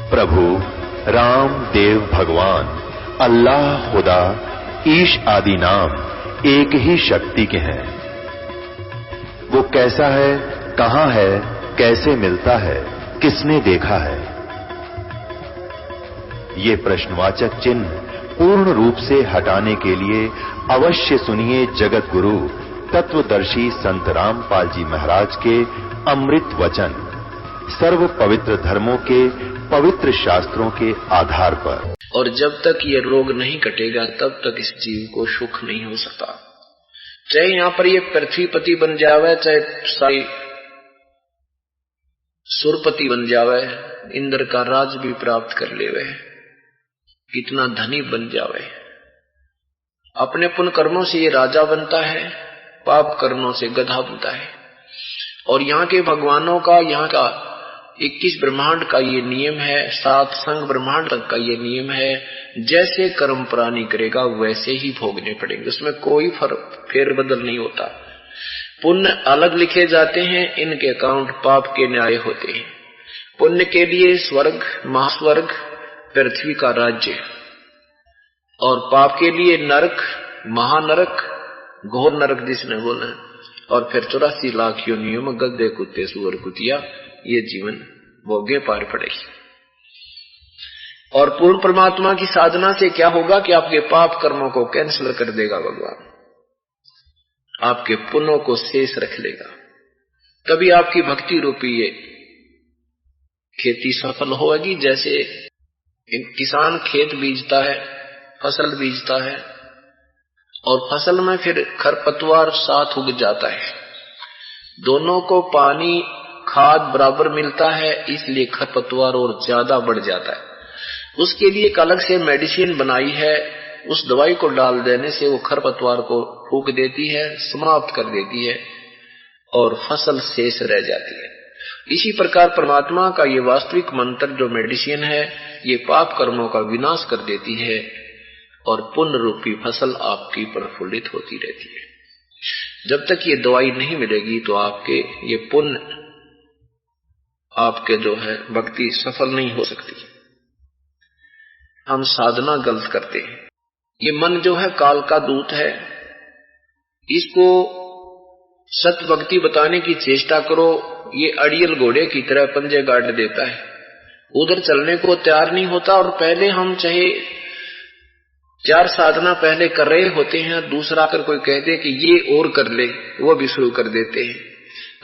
प्रभु राम देव भगवान अल्लाह खुदा ईश आदि नाम एक ही शक्ति के हैं। वो कैसा है, कहां है, कैसे मिलता है, किसने देखा है? ये प्रश्नवाचक चिन्ह पूर्ण रूप से हटाने के लिए अवश्य सुनिए जगत गुरु तत्वदर्शी संत रामपाल जी महाराज के अमृत वचन, सर्व पवित्र धर्मों के पवित्र शास्त्रों के आधार पर। और जब तक ये रोग नहीं कटेगा तब तक इस जीव को सुख नहीं हो सकता। चाहे यहाँ पर ये पृथ्वीपति बन जावे, चाहे सारी सुरपति बन जावे, इंद्र का राज भी प्राप्त कर लेवे, कितना धनी बन जावे, अपने पुण्य कर्मों से ये राजा बनता है, पाप कर्मों से गधा बनता है। और यहाँ के भगवानों का, यहाँ का 21 ब्रह्मांड का ये नियम है, 7 संग ब्रह्मांड तक का ये नियम है, जैसे कर्म प्राणी करेगा वैसे ही भोगने पड़ेंगे, उसमें कोई फेरबदल नहीं होता। पुण्य अलग लिखे जाते हैं, इनके अकाउंट पाप के न्याय होते हैं। पुण्य के लिए स्वर्ग, महास्वर्ग, पृथ्वी का राज्य, और पाप के लिए नरक, महानरक, घोर नरक जिसने बोला, और फिर 84 लाख योनियों में गद्दे, कुत्ते, सुअर, कुतिया ये जीवन भोगे पार पड़ेगी। और पूर्ण परमात्मा की साधना से क्या होगा कि आपके पाप कर्मों को कैंसिल कर देगा भगवान, आपके पुण्यों को शेष रख लेगा। तभी आपकी भक्ति रूपी ये खेती सफल होगी। जैसे किसान खेत बीजता है, फसल बीजता है, और फसल में फिर खरपतवार साथ उग जाता है, दोनों को पानी खाद बराबर मिलता है, इसलिए खरपतवार और ज्यादा बढ़ जाता है। उसके लिए एक अलग से मेडिसिन बनाई है, उस दवाई को डाल देने से वो खरपतवार को फूंक देती है, समाप्त कर देती है, और फसल शेष रह जाती है। इसी प्रकार परमात्मा का ये वास्तविक मंत्र जो मेडिसिन है, ये पाप कर्मों का विनाश कर देती है, और पुण्य रूपी फसल आपकी प्रफुल्लित होती रहती है। जब तक ये दवाई नहीं मिलेगी तो आपके ये पुण्य, आपके जो है भक्ति सफल नहीं हो सकती। हम साधना गलत करते हैं। ये मन जो है काल का दूत है, इसको सत्य भक्ति बताने की चेष्टा करो, ये अड़ियल घोड़े की तरह पंजे गाड़ देता है, उधर चलने को तैयार नहीं होता। और पहले हम चाहे 4 साधना पहले कर रहे होते हैं, दूसरा आकर कोई कह दे कि ये और कर ले, वो भी शुरू कर देते हैं।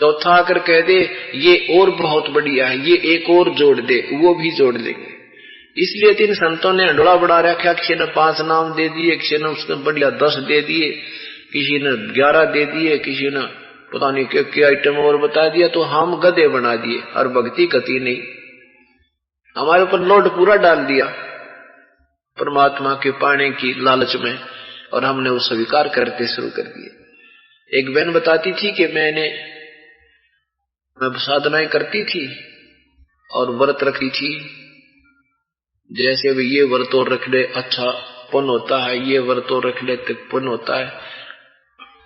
चौथा आकर कह दे ये और बहुत बढ़िया है, ये एक और जोड़ दे, वो भी जोड़ लेंगे। इसलिए 3 संतों ने अंडोला बढ़ा रखा, किसी ने 5 नाम दे दिए, किसी ने उसने बढ़िया 10 दे दिए, किसी ने 11 दे दिए, किसी ने पता नहीं क्या आइटम और बता दिया, तो हम गधे बना दिए और भक्ति कती नहीं। हमारे ऊपर लोड पूरा डाल दिया परमात्मा के पाने की लालच में, और हमने वो स्वीकार करते शुरू कर दिए। एक बहन बताती थी कि मैं साधनाएं करती थी और व्रत रखी थी, जैसे भी ये व्रत और रख ले अच्छा पुण्य होता है, ये व्रत और रख ले तो पुण्य होता है।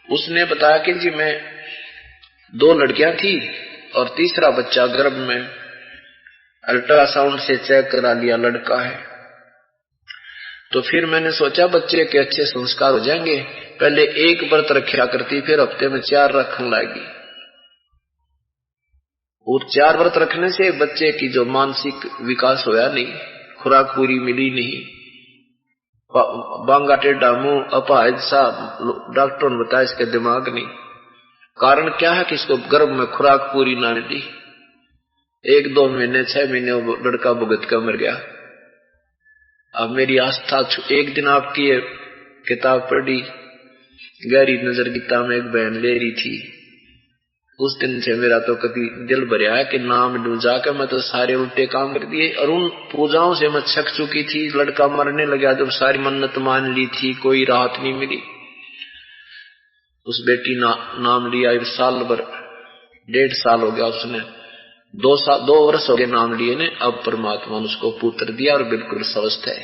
उसने बताया कि जी मैं 2 लड़कियां थी और तीसरा बच्चा गर्भ में, अल्ट्रासाउंड से चेक करा लिया लड़का है। तो फिर मैंने सोचा बच्चे के अच्छे संस्कार हो जाएंगे, पहले 1 व्रत रखा करती, फिर हफ्ते में 4 रखने लगी। और 4 व्रत रखने से बच्चे की जो मानसिक विकास होया नहीं, खुराक पूरी मिली नहीं, बांगा टेढ़ा मुंह, अपाहिज सा, डॉक्टरों ने बताया इसके दिमाग नहीं। कारण क्या है कि इसको गर्भ में खुराक पूरी ना मिली, 1-2 महीने 6 महीने लड़का भुगत कर मर गया। अब मेरी आस्था, एक दिन आपकी किताब पढ़ी, गहरी नजर गीता में एक बहन ले रही थी, उस दिन से मेरा तो कभी दिल भरा है कि नाम लू जाकर मैं तो सारे उल्टे काम कर दिए। और उन पूजाओं से मैं छक चुकी थी, लड़का मरने लगा, जब सारी मन्नत मान ली थी, कोई राहत नहीं मिली। उस बेटी नाम लिया, 1 साल भर, 1.5 साल हो गया, उसने 2 वर्ष हो गए नाम लिए ने। अब परमात्मा ने उसको पुत्र दिया और बिल्कुल स्वस्थ है।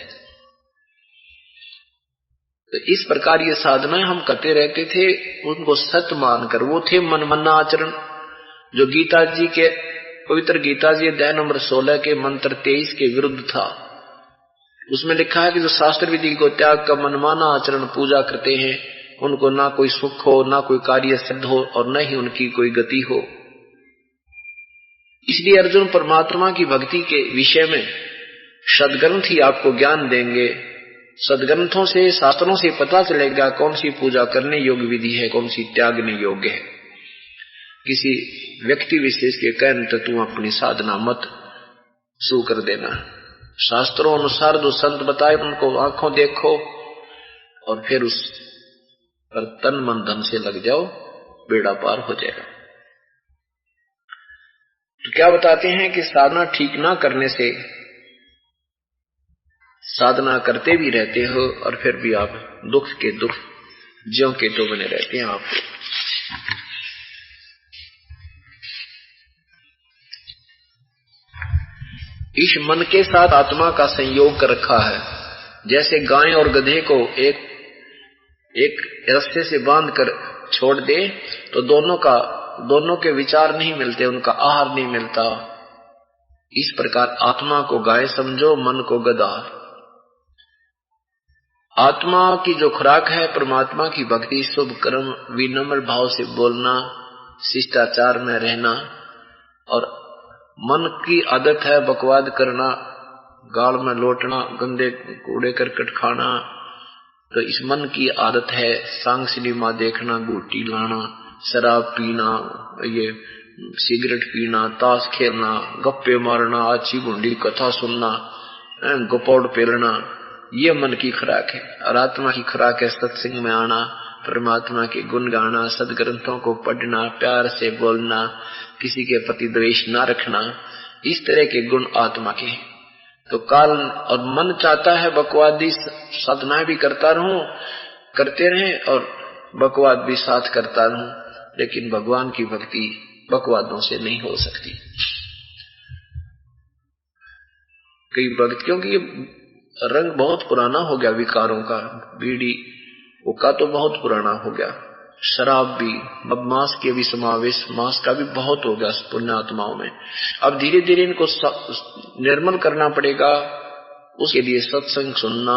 तो इस प्रकार ये साधनाएं हम करते रहते थे, उनको सत्य मानकर। वो थे मनमना आचरण, जो गीता जी के पवित्र गीता जी अध्याय नंबर 16 के मंत्र 23 के विरुद्ध था। उसमें लिखा है कि जो शास्त्र विधि को त्याग कर मनमाना आचरण पूजा करते हैं उनको ना कोई सुख हो, ना कोई कार्य सिद्ध हो और न ही उनकी कोई गति हो। इसलिए अर्जुन परमात्मा की भक्ति के विषय में सदग्रंथ ही आपको ज्ञान देंगे। सदग्रंथों से, शास्त्रों से पता चलेगा कौन सी पूजा करने योग्य विधि है, कौन सी त्यागने योग्य है। किसी व्यक्ति विशेष के कहने तो तुम अपनी साधना मत शुरू कर देना। शास्त्रों अनुसार जो संत बताए उनको आंखों देखो और फिर उस पर तन मन धन से लग जाओ, बेड़ा पार हो जाएगा। तो क्या बताते हैं कि साधना ठीक ना करने से साधना करते भी रहते हो और फिर भी आप दुख के दुख ज्यों के तो बने रहते हैं। आप इस मन के साथ आत्मा का संयोग कर रखा है। जैसे गाय और गधे को एक रस्ते से बांध कर छोड़ दे तो दोनों के विचार नहीं मिलते, उनका आहार नहीं मिलता। इस प्रकार आत्मा को गाय समझो, मन को गधा। आत्मा की जो खुराक है परमात्मा की भक्ति, शुभ कर्म, विनम्र भाव से बोलना, शिष्टाचार में रहना। और मन की आदत है बकवाद करना, गाल में लोटना, गंदे कूड़े करकट खाना। तो इस मन की आदत है सांग सिनेमा देखना, गुटी लाना, शराब पीना, ये सिगरेट पीना, ताश खेलना, गप्पे मारना, अच्छी गुंडी कथा सुनना, गोपौड़ पेलना। ये मन की खुराक है। और आत्मा की खुराक है सत्संग में आना, परमात्मा के गुण गाना, सदग्रंथों को पढ़ना, प्यार से बोलना, किसी के प्रति द्वेष ना रखना। इस तरह के गुण आत्मा के हैं। तो काल और मन चाहता है बकवादी साधनाएं भी करते रहें और बकवाद भी साथ करता रहूं, लेकिन भगवान की भक्ति बकवादों से नहीं हो सकती। कई भक्तियों की रंग बहुत पुराना हो गया, विकारों का, बीड़ी का तो बहुत पुराना हो गया, शराब भी, अब मांस के भी समावेश, मांस का भी बहुत हो गया पुण्यात्माओं में। अब धीरे धीरे इनको निर्मल करना पड़ेगा। उसके लिए सत्संग सुनना,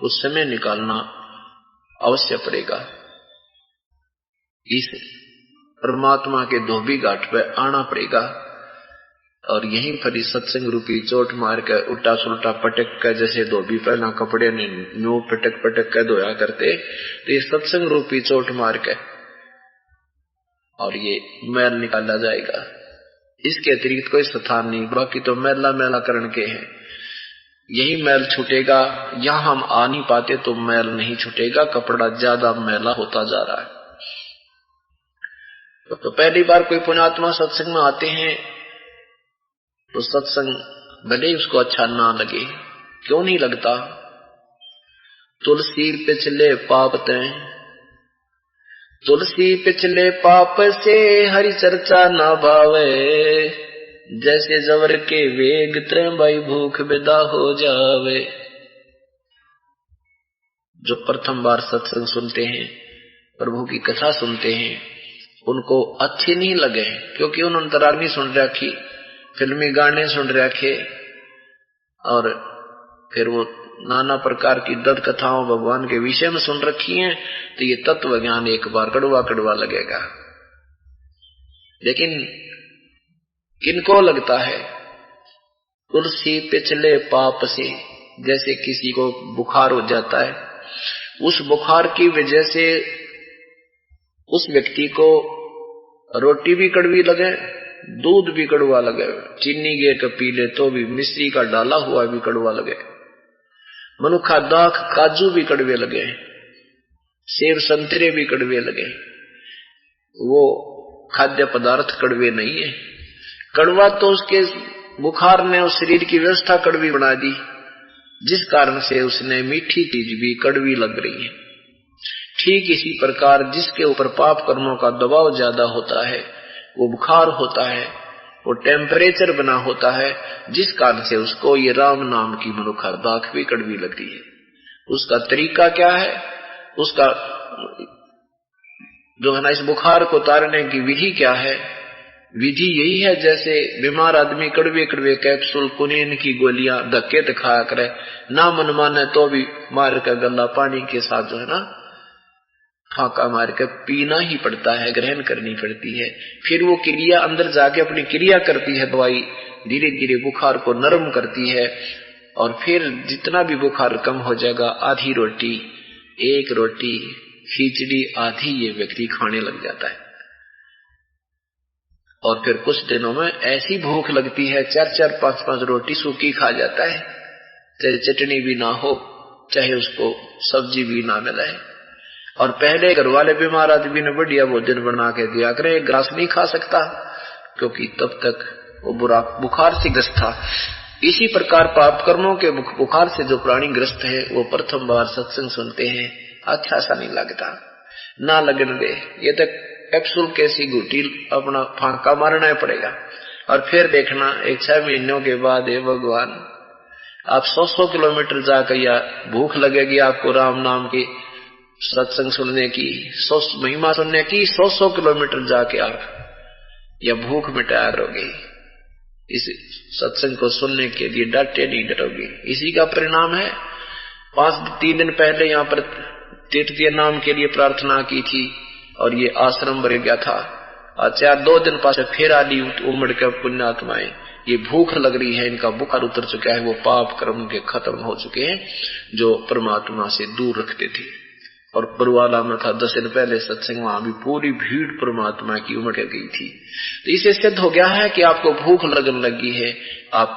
उस समय निकालना अवश्य पड़ेगा। इस परमात्मा के धोबी घाट पर आना पड़ेगा और यहीं पर सत्संग रूपी चोट मार कर उल्टा सुल्टा पटक कर, जैसे धोबी पहना कपड़े ने न्यू पटक पटक कर धोया करते, तो ये सत्संग रूपी चोट मार कर और ये मैल निकाला जाएगा। इसके अतिरिक्त कोई स्थान नहीं, बाकी तो मैला मैला करण के हैं। यही मैल छूटेगा। यहां हम आ नहीं पाते तो मैल नहीं छूटेगा, कपड़ा ज्यादा मैला होता जा रहा है। तो पहली बार कोई पुण्यात्मा सत्संग में आते हैं तो सत्संग भले ही उसको अच्छा ना लगे, क्यों नहीं लगता? तुलसी पिछले पाप तय, तुलसी पिछले पाप से हरि चर्चा ना भावे, जैसे जवर के वेग त्रय भाई भूख विदा हो जावे। जो प्रथम बार सत्संग सुनते हैं, प्रभु की कथा सुनते हैं, उनको अच्छी नहीं लगे क्योंकि उन्होंने अंतराग्नि सुन रखी, फिल्मी गाने सुन रखे और फिर वो नाना प्रकार की दत्त कथाओं भगवान के विषय में सुन रखी हैं। तो ये तत्व ज्ञान एक बार कड़वा कड़वा लगेगा। लेकिन किनको लगता है? तुलसी पिछले पाप से, जैसे किसी को बुखार हो जाता है, उस बुखार की वजह से उस व्यक्ति को रोटी भी कड़वी लगे, दूध भी कड़वा लगे, चीनी गे का पी ले तो भी, मिश्री का डाला हुआ भी कड़वा लगे, मनुखा दाख काजू भी कड़वे लगे, सेब संतरे भी कड़वे लगे। वो खाद्य पदार्थ कड़वे नहीं है। कड़वा तो उसके बुखार ने उस शरीर की व्यवस्था कड़वी बना दी, जिस कारण से उसने मीठी चीज भी कड़वी लग रही है। ठीक इसी प्रकार जिसके ऊपर पाप कर्मों का दबाव ज्यादा होता है, वो बुखार होता है, वो टेम्परेचर बना होता है, जिस कारण से उसको ये राम नाम की मनुखा दाख भी कड़वी लगती है। उसका तरीका क्या है? उसका जो है ना, इस बुखार को उतारने की विधि क्या है? विधि यही है, जैसे बीमार आदमी कड़वे कड़वे कैप्सूल कुनीन की गोलियां धक्के दिखाया करे, ना मन माने तो भी मार कर गला पानी के साथ जो है ना फाका मार कर पीना ही पड़ता है, ग्रहण करनी पड़ती है। फिर वो क्रिया अंदर जाके अपनी क्रिया करती है, दवाई धीरे धीरे बुखार को नरम करती है, और फिर जितना भी बुखार कम हो जाएगा, आधी रोटी, एक रोटी, खिचड़ी आधी ये व्यक्ति खाने लग जाता है। और फिर कुछ दिनों में ऐसी भूख लगती है, 4-4, 5-5 रोटी सूखी खा जाता है, चाहे चटनी भी ना हो, चाहे उसको सब्जी भी ना मिले। और पहले घर वाले बीमार आदमी ने बढ़िया भोजन बना के दिया करे, एक ग्रास नहीं खा सकता, क्योंकि तब तक वो बुरा बुखार से ग्रस्त था। इसी प्रकार पाप कर्मों के बुखार से जो प्राणी ग्रस्त है, वो प्रथम बार सत्संग सुनते हैं, अच्छा सा नहीं लगता, ना लगन दे, ये तक कैप्सूल कैसी घुटी अपना फांका मारना ही पड़ेगा। और फिर देखना 1-6 महीनों के बाद, हे भगवान, आप 100 किलोमीटर जाकर, या भूख लगेगी आपको राम नाम की सत्संग सुनने की, 100 महिमा सुनने की, 100 किलोमीटर जाके आप या भूख मिटाया करोगे, इस सत्संग को सुनने के लिए डटे नहीं डरोगे। इसी का परिणाम है। 3 दिन पहले यहाँ पर तीर्थीय नाम के लिए प्रार्थना की थी, और ये आश्रम भर गया था। अच्छा 2 दिन पास फिर आली उमड़ कर पुण्यात्माएं, ये भूख लग रही है, इनका बुखार उतर चुका है, वो पाप कर्म के खत्म हो चुके हैं जो परमात्मा से दूर रखते थे। और बरुआला में था 10 दिन पहले सत्संग, वहां भी पूरी भीड़ परमात्मा की उमड़ गई थी। तो इसे सिद्ध हो गया है कि आपको भूख लगन लगी है, आप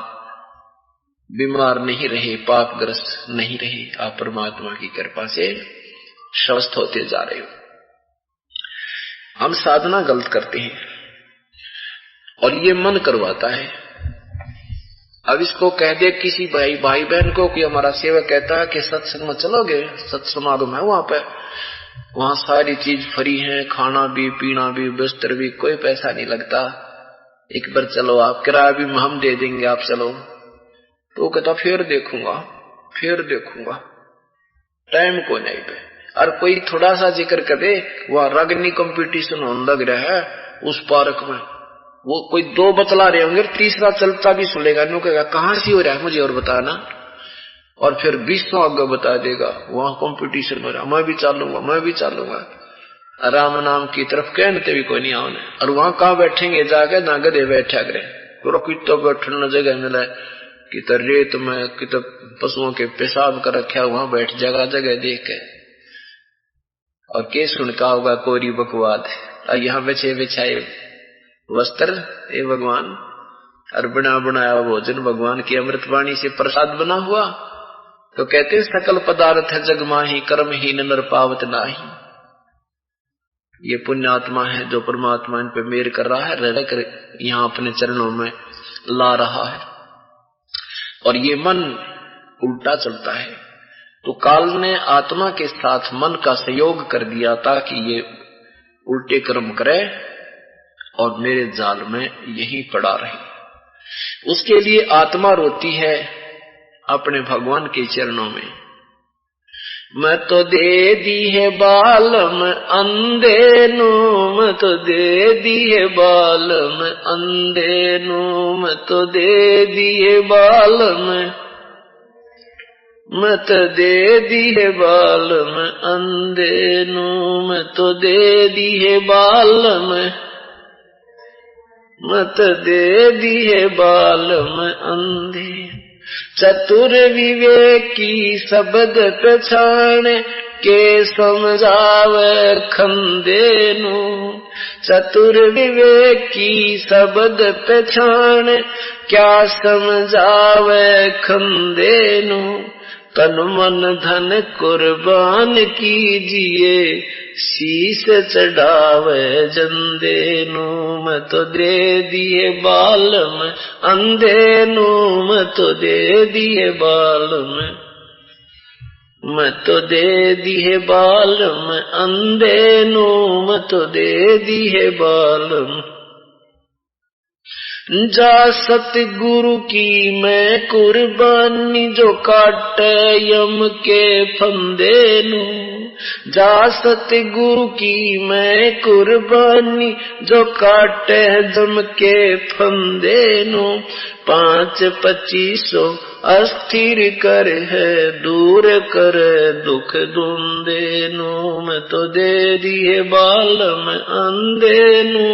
बीमार नहीं रहे, पापग्रस्त नहीं रहे, आप परमात्मा की कृपा से स्वस्थ होते जा रहे हो। हम साधना गलत करते हैं और ये मन करवाता है। अब इसको कह दे किसी भाई बहन को कि हमारा सेवक कहता है कि सत्संग में चलोगे, सत्समागम है वहां पे, वहां सारी चीज फ्री है, खाना भी, पीना भी, बिस्तर भी, कोई पैसा नहीं लगता, एक बार चलो, आप किराया भी हम दे देंगे, आप चलो। तो कहता फिर देखूंगा, टाइम को नहीं पे। और कोई थोड़ा सा जिक्र करे, वहां रागनी कंपटीशन होने लग रहा है उस पार्क में, वो कोई 2 बतला रहे होंगे, तीसरा चलता भी सुनेगा, नो कहेगा कहां से हो रहा है मुझे और बताना, और फिर 20 आगे बता देगा, वहां कंपटीशन हो रहा, मैं भी चलूंगा। राम नाम की तरफ कहते भी कोई नहीं आने, और वहां कहाँ बैठेंगे जाके, ना गधे बैठा करे, तो बैठने जगह मिला, कि तो रेत में, कि तो पशुओं के पेशाब कर रखा, वहां बैठ जगह देख के, और के सुनका होगा कोरी बकवाद, और यहाँ बिछाए वस्त्र, ए भगवान, और बनाया भोजन भगवान की अमृतवाणी से प्रसाद बना हुआ। तो कहते सकल पदार्थ है जग माही, कर्म ही नर पावत नाही। ये पुण्यात्मा है जो परमात्मा इन पे मेर कर रहा है, रह कर यहाँ अपने चरणों में ला रहा है, और ये मन उल्टा चलता है। तो काल ने आत्मा के साथ मन का सहयोग कर दिया ताकि ये उल्टे कर्म करे और मेरे जाल में यही पड़ा रहे। उसके लिए आत्मा रोती है अपने भगवान के चरणों में, मैं तो दे दी है बालम अंधे नू, मैं तो दे दी है बालम अंधे नू, मैं तो दे दी है बालम, मैं तो दे दी है बालम अंधे नू, मैं तो दे दी है बालम, मैं तो दे दी है बालम अंधे। चतुर विवेकी शब्द पछाण के समझावे खंदे नू, चतुर विवेकी शब्द पछाण क्या समझावे खंदे नू, तन मन धन कुर्बान कीजिए शीश चढ़ावे जंदे नू, मैं तो दे दिए बालम अंधे नू, मैं तो दे दिए बालम, मैं तो दे दिए बालम अंधे नू, मैं तो दे दिए बालम। जा सतगुरु की मैं कुर्बानी, जो काटे यम के फंदे नू। जा सतगुरु की मैं कुर्बानी, जो काटे जम के फंदे नू। 5-25 अस्थिर कर है, दूर कर दुख दुंदे नू। मैं तो दे दिए बालम अंधे नू,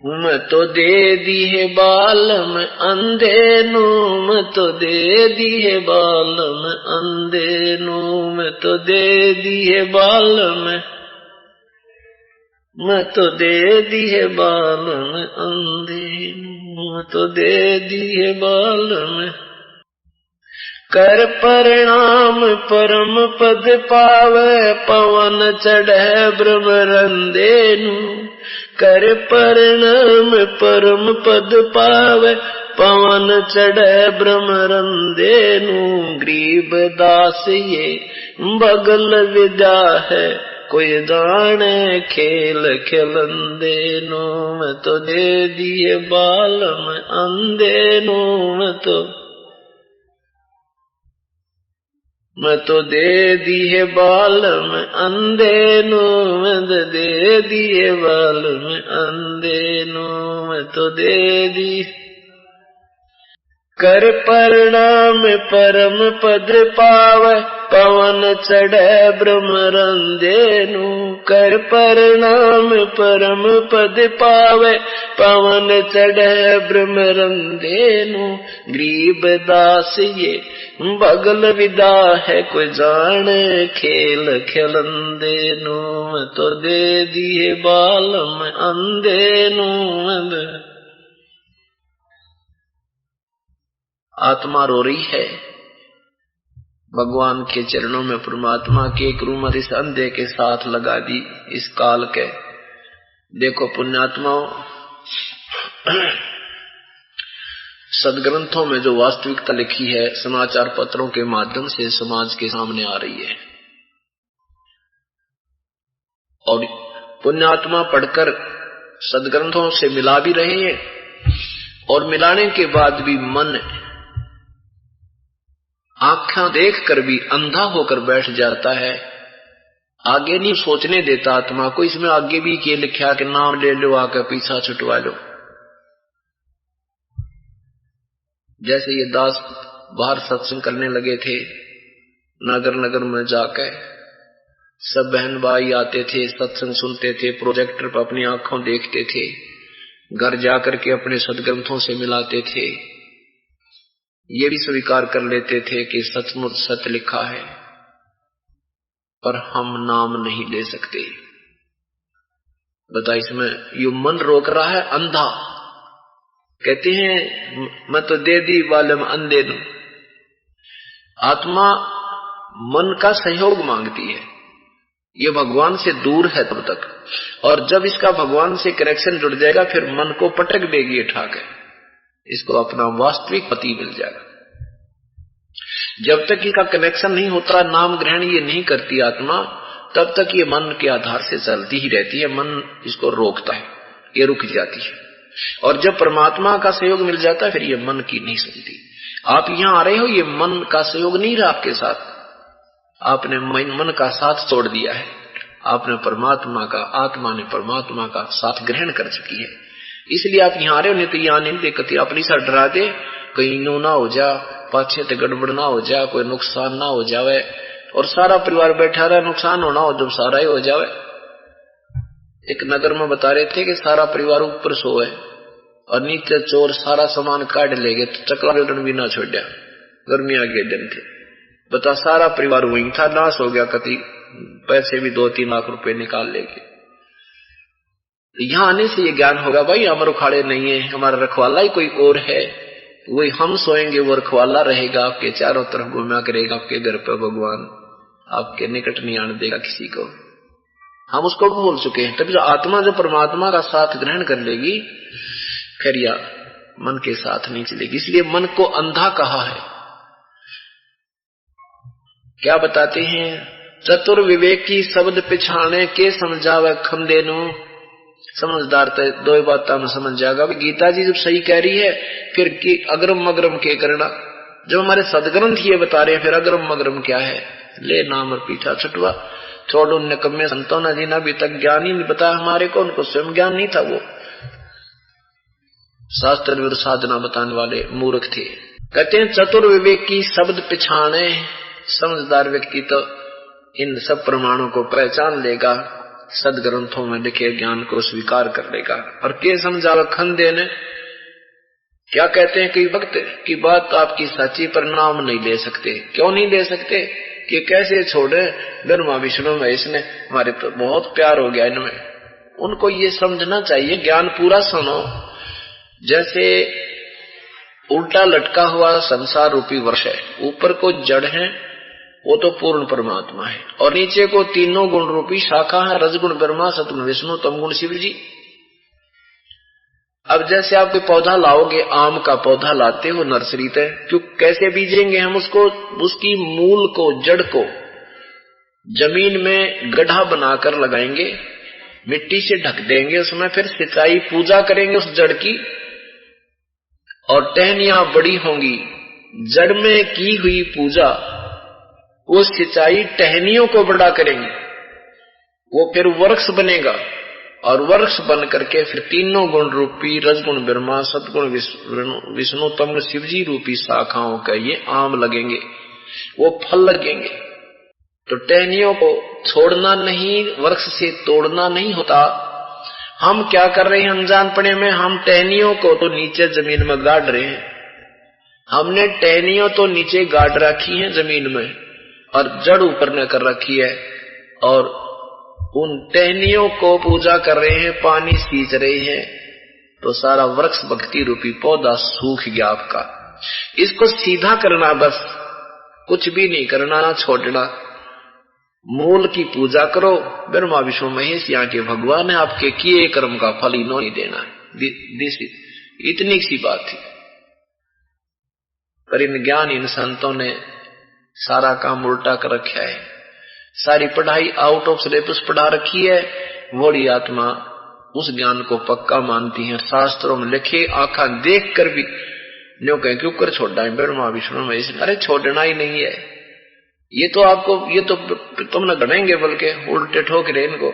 मैं तो दे दिए बालम अंधे नू। मैं तो दे दिए बालम अंधे नू। मैं तो दे दिए बालम, मैं तो दे दिए बालम अंधे नू। मैं तो दे दिए बालम। कर परिणाम परम पद पावे, पवन चढ़े ब्रह्मरंदे नू। कर परिणाम परम पद पावे, पवन चढ़े ब्रह्मरंदे नू। गरीब दास ये बगल विद्या है, कोई जाने खेल खिलंदे नू। मैं तो दे दिए बालम अंधे नू। मैं तो दे दिए बालम अंधे नू। मैं तो दे दिए बालम अंधे नू। मैं तो दे दी। कर परिणाम परम पद पावे, पवन चढ़े ब्रह्मरंदे नू। कर परिणाम परम पद पावे, पवन चढ़े ब्रह्मरंदे नू। गरीब दास ये बगल विदा है, कोई जाने खेल खिलंदे नू। मैं तो दे दिए बालम अंधे नू। आत्मा रो रही है, भगवान के चरणों में परमात्मा की एक रूमर इस अंधे के साथ लगा दी इस काल के। देखो पुण्यात्माओं, सदग्रंथों में जो वास्तविकता लिखी है समाचार पत्रों के माध्यम से समाज के सामने आ रही है, और पुण्यात्मा पढ़कर सदग्रंथों से मिला भी रहे हैं, और मिलाने के बाद भी मन आंखें देखकर भी अंधा होकर बैठ जाता है, आगे नहीं सोचने देता आत्मा को। इसमें आगे भी ये लिखा कि नाम ले लो, आकर पीछा छुटवा लो। जैसे ये दास बाहर सत्संग करने लगे थे, नगर नगर में जाकर सब बहन भाई आते थे, सत्संग सुनते थे, प्रोजेक्टर पर अपनी आंखों देखते थे, घर जाकर के अपने सदग्रंथों से मिलाते थे। ये भी स्वीकार कर लेते थे कि सचमुच सच लिखा है, पर हम नाम नहीं ले सकते। बता, इसमें यू मन रोक रहा है अंधा। कहते हैं मैं तो दे दी बालम अंधे नू। आत्मा मन का सहयोग मांगती है, ये भगवान से दूर है तब तक, और जब इसका भगवान से कनेक्शन जुड़ जाएगा फिर मन को पटक देगी उठा के, इसको अपना वास्तविक पति मिल जाएगा। जब तक इसका कनेक्शन नहीं होता, नाम ग्रहण ये नहीं करती आत्मा, तब तक ये मन के आधार से चलती ही रहती है। मन इसको रोकता है, ये रुक जाती है। और जब परमात्मा का सहयोग मिल जाता है फिर ये मन की नहीं सुनती। आप यहां आ रहे हो, ये मन का सहयोग नहीं रहा आपके साथ, आपने मन का साथ छोड़ दिया है। आपने परमात्मा का, आत्मा ने परमात्मा का साथ ग्रहण कर चुकी है, इसलिए आप यहां आ रहे हो। नहीं तो यहां नहीं देखती, अपनी सा डरा दे कहीं नो ना हो जा, पाछे ते गड़बड़ ना हो जा, कोई नुकसान ना हो जावे, और सारा परिवार बैठा रहा, नुकसान होना हो जब सारा ही हो जावे। एक नगर में बता रहे थे कि सारा परिवार ऊपर सोए और नीचे चोर सारा सामान काट ले गए, तो चकला बेलन भी ना छोड़ा। गर्मियां के दिन थे, बता सारा परिवार वहीं था, नाश हो गया। कति पैसे भी 2-3 लाख रुपए निकाल लेंगे। यहां आने से ये ज्ञान होगा, भाई हम रुखाड़े नहीं है, हमारा रखवाला ही कोई और है। वही हम सोएंगे, वो रखवाला रहेगा, आपके चारों तरफ घुमा करेगा, आपके घर पर भगवान आपके निकट नहीं आने देगा किसी को। हम उसको भूल चुके हैं। तभी आत्मा जब परमात्मा का साथ ग्रहण कर लेगी फिर या मन के साथ नहीं चलेगी। इसलिए मन को अंधा कहा है। क्या बताते हैं, चतुर विवेकी शब्द पिछाने के समझावे खंदेनु। समझदार तो दो ही बात में समझ जाएगा। गीता जी जब सही कह रही है फिर कि अग्रम मग्रम के करना, जब हमारे सदग्रंथ ये बता रहे हैं फिर अग्रम मग्रम क्या है। ले नाम और पीछा छुटवा, छोड़ उन निकम्मे संतों ने जिन्हें अभी तक ज्ञान ही नहीं बताया हमारे को, उनको स्वयं ज्ञान नहीं था, वो शास्त्र विरुद्ध साधना बताने वाले मूर्ख थे। कहते हैं चतुर विवेक की शब्द पिछाने, समझदार व्यक्ति तो इन सब प्रमाणों को पहचान लेगा, सदग्रंथों में लिखे ज्ञान को स्वीकार कर लेगा। और के समझावा खंडे ने क्या कहते हैं कि वक्त की बात तो आपकी सच्ची पर नाम नहीं ले सकते। क्यों नहीं ले सकते कि कैसे छोड़े ब्रह्मा विष्णु महेश ने, हमारे तो बहुत प्यार हो गया इनमें। उनको ये समझना चाहिए, ज्ञान पूरा सुनो। जैसे उल्टा लटका हुआ संसार रूपी वर्ष है, ऊपर को जड़ है वो तो पूर्ण परमात्मा है, और नीचे को तीनों गुण रूपी शाखा है, रजगुण ब्रह्मा, सतगुण विष्णु, तमगुण शिव जी। अब जैसे आप कोई पौधा लाओगे, आम का पौधा लाते हो नर्सरी से, क्यों कैसे बीजेंगे हम उसको, उसकी मूल को, जड़ को जमीन में गड्ढा बनाकर लगाएंगे, मिट्टी से ढक देंगे, उसमें फिर सिंचाई पूजा करेंगे उस जड़ की, और टहनियां बड़ी होंगी। जड़ में की हुई पूजा, वो सिंचाई टहनियों को बड़ा करेंगे, वो फिर वृक्ष बनेगा, और वृक्ष बन करके फिर तीनों गुण रूपी रजगुण ब्रह्मा, सतगुण विष्णु, तमगुण शिव जी रूपी शाखाओं का ये आम लगेंगे, वो फल लगेंगे। तो टहनियों को छोड़ना नहीं, वृक्ष से तोड़ना नहीं होता। हम क्या कर रहे हैं अनजानपने में, हम टहनियों को तो नीचे जमीन में गाड़ रहे हैं। हमने टहनियों तो नीचे गाड़ रखी है जमीन में, और जड़ ऊपर न कर रखी है, और उन टहनियों को पूजा कर रहे हैं, पानी सींच रहे हैं, तो सारा वृक्ष भक्ति रूपी पौधा सूख गया आपका। इसको सीधा करना, बस कुछ भी नहीं करना, ना छोड़ना, मूल की पूजा करो। ब्रह्मा विष्णु महेश यहाँ के भगवान है, आपके किए कर्म का फल इन्हों नहीं देना, इतनी सी बात थी। पर इन ज्ञान इन संतों ने सारा काम उल्टा कर रखा है, सारी पढ़ाई आउट ऑफ सिलेबस पढ़ा रखी है। बड़ी आत्मा उस ज्ञान को पक्का मानती है, शास्त्रों में लिखे आंखा देख कर भी न्यों कहें क्यों कर छोड़ना है ब्रह्मा विष्णु महेश, अरे छोड़ना ही नहीं है, ये तो आपको, ये तो तुम न गढ़ेंगे, बल्कि उल्टे ठोक रहे इनको।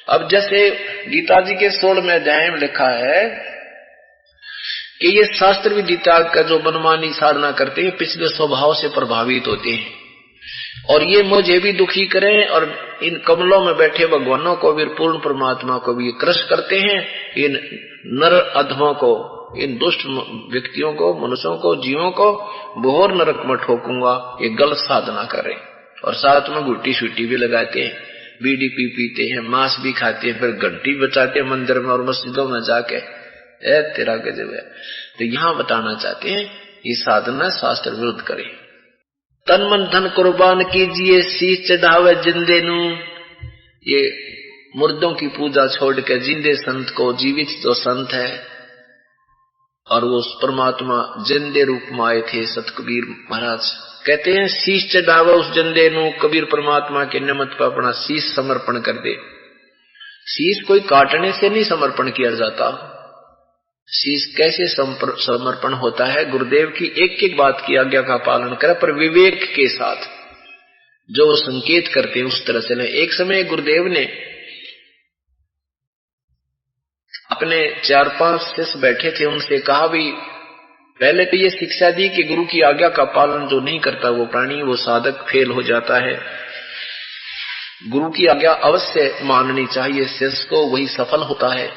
अब जैसे गीता जी के 16वें अध्याय में लिखा है कि ये शास्त्र विदिता का जो मनमानी साधना करते हैं, पिछले स्वभाव से प्रभावित होते हैं, और ये मुझे भी दुखी करें, और इन कमलों में बैठे भगवानों को भी, पूर्ण परमात्मा को भी क्रश करते हैं। इन नर अधमों को, इन दुष्ट व्यक्तियों को, मनुष्यों को, जीवों को बहुत नरक में ठोकूंगा, ये गलत साधना करें। और साथ में गुट्टी शुट्टी भी लगाते हैं, बीड़ी पीते हैं, मांस भी खाते हैं, फिर घंटी बचाते हैं मंदिर में और मस्जिदों में जाके, तेरा गजब है। तो यहां बताना चाहते हैं ये साधना शास्त्र विरुद्ध करे। तन मन धन कुर्बान कीजिए, शीश चढ़ावे जिंदे नू। ये मुर्दों की पूजा छोड़ के जिंदे संत को, जीवित जो संत है, और वो परमात्मा जिंदे रूप में आए थे, सत कबीर महाराज कहते हैं शीश चढ़ावे उस जिंदे नू। कबीर परमात्मा के निमित्त पर अपना शीश समर्पण कर दे। शीश कोई काटने से नहीं समर्पण किया जाता। शीश कैसे समर्पण होता है, गुरुदेव की एक एक बात की आज्ञा का पालन करे, पर विवेक के साथ जो संकेत करते हैं उस तरह से नहीं। एक समय गुरुदेव ने अपने 4-5 शिष्य बैठे थे, उनसे कहा भी पहले तो ये शिक्षा दी कि गुरु की आज्ञा का पालन जो नहीं करता वो प्राणी, वो साधक फेल हो जाता है। गुरु की आज्ञा अवश्य माननी चाहिए शिष्य को, वही सफल होता है,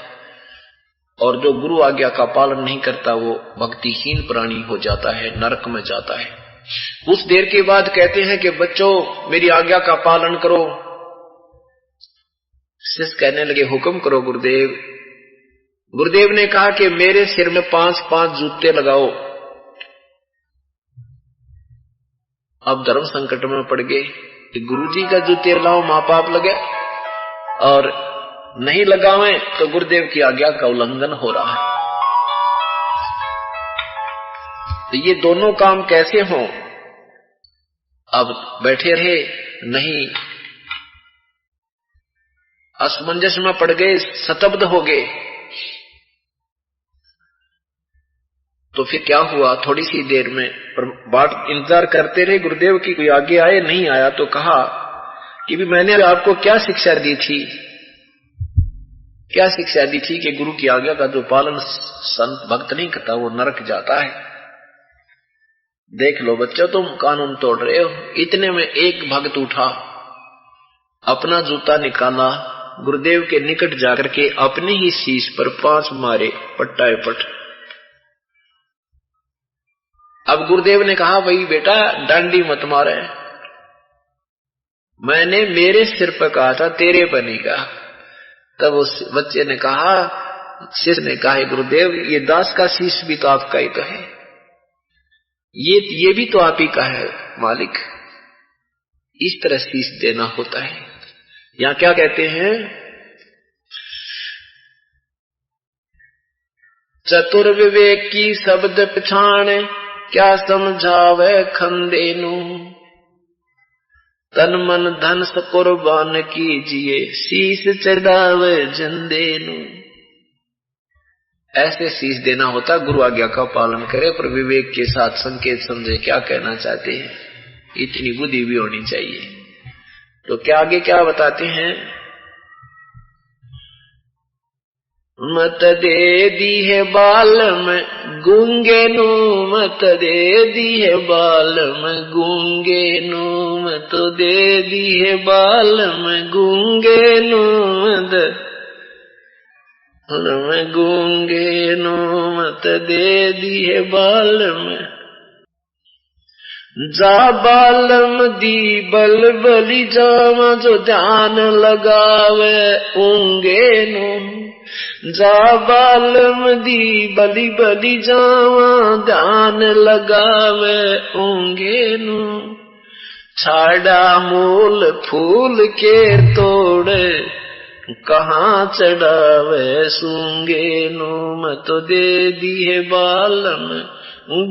और जो गुरु आज्ञा का पालन नहीं करता वो भक्तिहीन प्राणी हो जाता है, नरक में जाता है। कुछ देर के बाद कहते हैं कि बच्चों मेरी आज्ञा का पालन करो। शिष्य कहने लगे हुक्म करो गुरुदेव। गुरुदेव ने कहा कि मेरे सिर में 5-5 जूते लगाओ। अब धर्म संकट में पड़ गए कि गुरुजी का जूते लाओ, माँ बाप लगे, और नहीं लगावे तो गुरुदेव की आज्ञा का उल्लंघन हो रहा है। तो ये दोनों काम कैसे हों? अब बैठे रहे नहीं, असमंजस में पड़ गए, स्तब्ध हो गए। तो फिर क्या हुआ, थोड़ी सी देर में बाट इंतजार करते रहे गुरुदेव की, कोई आगे आए, नहीं आया तो कहा कि भी मैंने आपको क्या शिक्षा दी थी, क्या शिक्षा दी थी कि गुरु की आज्ञा का जो पालन संत भक्त नहीं करता वो नरक जाता है। देख लो बच्चों, तुम कानून तोड़ रहे हो। इतने में एक भक्त उठा, अपना जूता निकाला, गुरुदेव के निकट जाकर के अपने ही शीश पर 5 मारे, पट्टाए पट। अब गुरुदेव ने कहा, भाई बेटा डांडी मत मारे, मैंने मेरे सिर पर कहा था, तेरे पर नहीं कहा। तब उस बच्चे ने कहा, शिष्य ने कहा, गुरुदेव ये दास का शीश भी तो आपका ही तो है, ये भी तो आप ही का है मालिक। इस तरह शीश देना होता है। यहां क्या कहते हैं, चतुर विवेकी शब्द पछाण, क्या समझावे खंदेनु, तन मन धन कुर्बान कीजिए, शीश चढ़ावे जंदेनु। ऐसे शीश देना होता, गुरु आज्ञा का पालन करे पर विवेक के साथ, संकेत समझे क्या कहना चाहते हैं, इतनी बुद्धि भी होनी चाहिए। तो क्या आगे क्या बताते हैं, मत दे दी है बाल में गूंगे नु, मत दे दी है बाल में गूंगे नु, मत दे दी है बाल में गूंगे नु, मैं गूंगे नु, मत दे दी है बाल में। जा बालम दी बल बली जावा, जो ध्यान लगावे ऊंगे नु, जा बालम दी बली बली जावा, ध्यान लगावे ऊंगे नु। छाड़ा मूल फूल के तोड़े, कहाँ चढ़ावे सूंगे नु, मत दे दिए बालम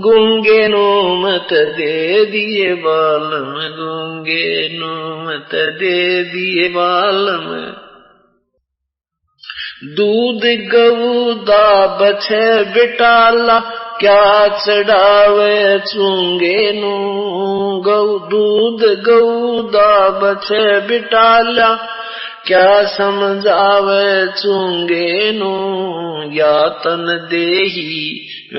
गूंगे नु, मत दे दिए बालम गूंगे नु, मत दे दिए बालम। दूध गऊ दा बछे बिटाला, क्या चढ़ावे चूंगे नु, गऊ दूध गऊ दा बछे बिटाला, क्या समझावे चूंगे नु। या तन देही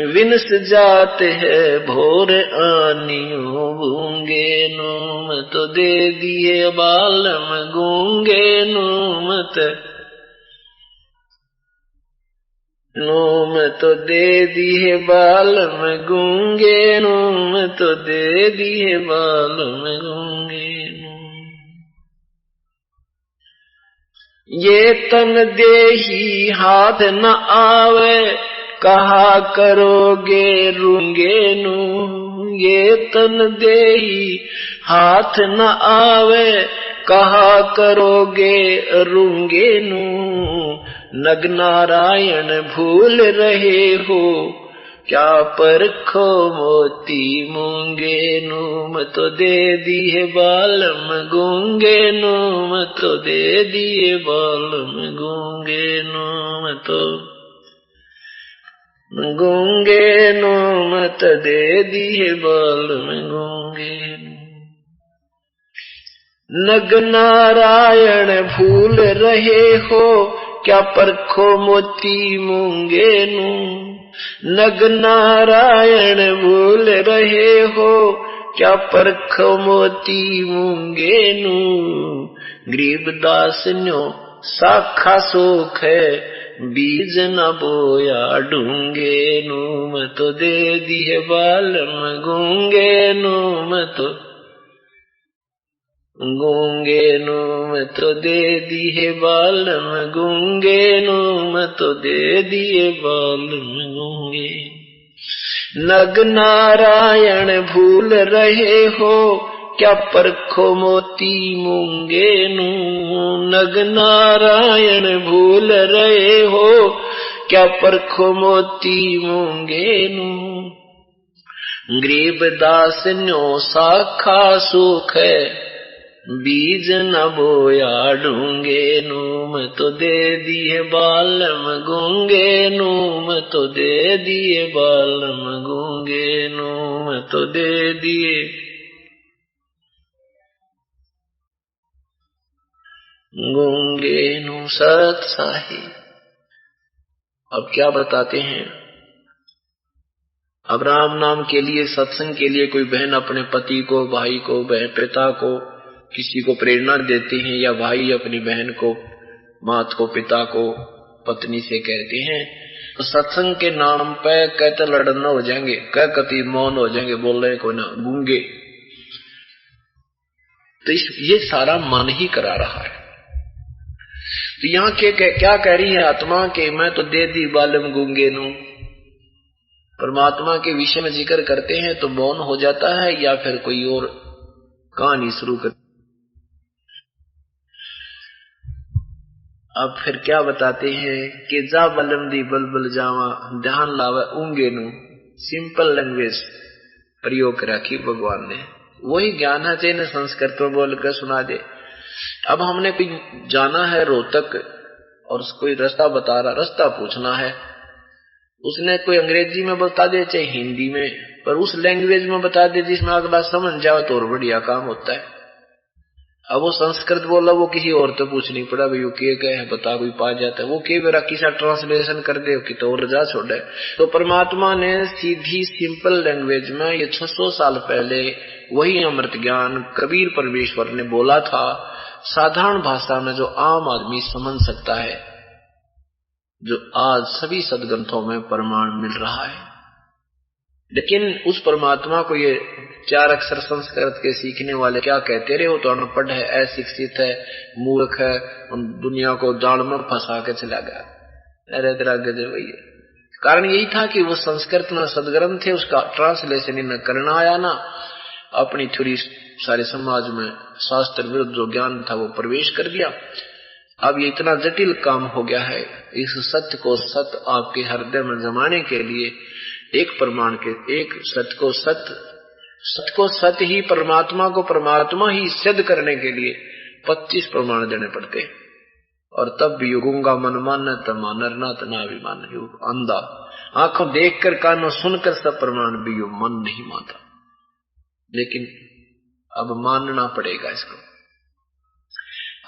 विनस जाते है, भोर आनियो गूंगे नु, मत दे दिए बालम गूंगे नु, मत दे दिए बालम गूंगे नु, मत दे दिए बालम गूंगे नु। ये तन देही हाथ न आवे, कहा करोगे रूंगे नु, ये तन देही हाथ न आवे, कहा करोगे रूंगे नु। नग नारायण भूल रहे हो, क्या परखो मोती मूंगे नु, मत दे दिए बालम गूंगे नु, मत दे दिए बालम गूंगे नु, मत गूंगे नु, मत दे दिए बालम गूंगे नु। नग नारायण भूल रहे हो, क्या परखो मोती मूंगे नु। नग नारायण भूल रहे हो, क्या परखो मोती मूंगे नु। गरीबदास न्यो साखा सोख है, बीज न बोया ढूंगे नु, मत दे दिए बालम गूंगे नु, मत गूंगे नु, मत दे दिए बालम गूंगे नु, मत दे दिए बालम गूंगे। नग नारायण भूल रहे हो, क्या परखो मोती मूंगे नु। नग नारायण भूल रहे हो, क्या परखो मोती मूंगे नु। गरीबदास न्यो साखा सुख है, बीज न बोया ढूंगे नूम तो दे दिए बालम गूंगे नूम तो दे दिए बालम गूंगे नूम तो दे दिए गूंगे नू सत साही। अब क्या बताते हैं, अब राम नाम के लिए सत्संग के लिए कोई बहन अपने पति को, भाई को, बहन पिता को, किसी को प्रेरणा देते हैं, या भाई अपनी बहन को, मात को, पिता को, पत्नी से कहते हैं, तो सत्संग के नाम पे कहते लड़ना हो जाएंगे, कह कति मौन हो जाएंगे, बोल रहे को ना, गूंगे। तो ये सारा मन ही करा रहा है। तो यहाँ के क्या कह रही है आत्मा के, मैं तो दे दी बालम गूंगे नू। परमात्मा के विषय में जिक्र करते हैं तो मौन हो जाता है, या फिर कोई और कहानी शुरू कर। अब फिर क्या बताते हैं कि जा बलम दी बलबल जावा ध्यान लावे ऊंगे नू। सिंपल लैंग्वेज प्रयोग रखी भगवान ने, वही ज्ञान है चाहिए संस्कृत में बोलकर सुना दे। अब हमने कोई जाना है रोहतक और कोई रास्ता बता रहा, रास्ता पूछना है, उसने कोई अंग्रेजी में बता दे चाहे हिंदी में, पर उस लैंग्वेज में बता दे जिसमें अगला समझ जाओ तो और बढ़िया काम होता है। अब वो संस्कृत बोला, वो किसी और तो पूछनी पड़ा, भाई वो के है बता, कोई पा जाता है, वो के मेरा किसा ट्रांसलेशन कर दे कि तो रजा छोड़े। तो परमात्मा ने सीधी सिंपल लैंग्वेज में ये 600 साल पहले वही अमृत ज्ञान कबीर परमेश्वर ने बोला था, साधारण भाषा में जो आम आदमी समझ सकता है, जो आज सभी सदग्रंथों में प्रमाण मिल रहा है। लेकिन उस परमात्मा को ये 4 अक्षर संस्कृत के सीखने वाले क्या कहते रहे, वो तो अनपढ़ है, अशिक्षित है, मूर्ख है, दुनिया को जाल में फंसा के चला गया। अरे भैया, कारण यही था कि वो संस्कृत में सदग्रंथ थे, उसका ट्रांसलेशन ही न करना आया, ना अपनी थोड़ी सारे समाज में शास्त्र विरुद्ध जो ज्ञान था वो प्रवेश कर दिया। अब ये इतना जटिल काम हो गया है, इस सत्य को सत्य आपके हृदय में जमाने के लिए एक प्रमाण के, एक सत्य को सत्य ही, परमात्मा को परमात्मा ही सिद्ध करने के लिए 25 प्रमाण देने पड़ते। और तब भी युगूंगा मन मान तमानर ना तना अभिमान, युग अंधा आंखों देखकर कानों सुनकर सब प्रमाण भी युग मन नहीं मानता। लेकिन अब मानना पड़ेगा इसको।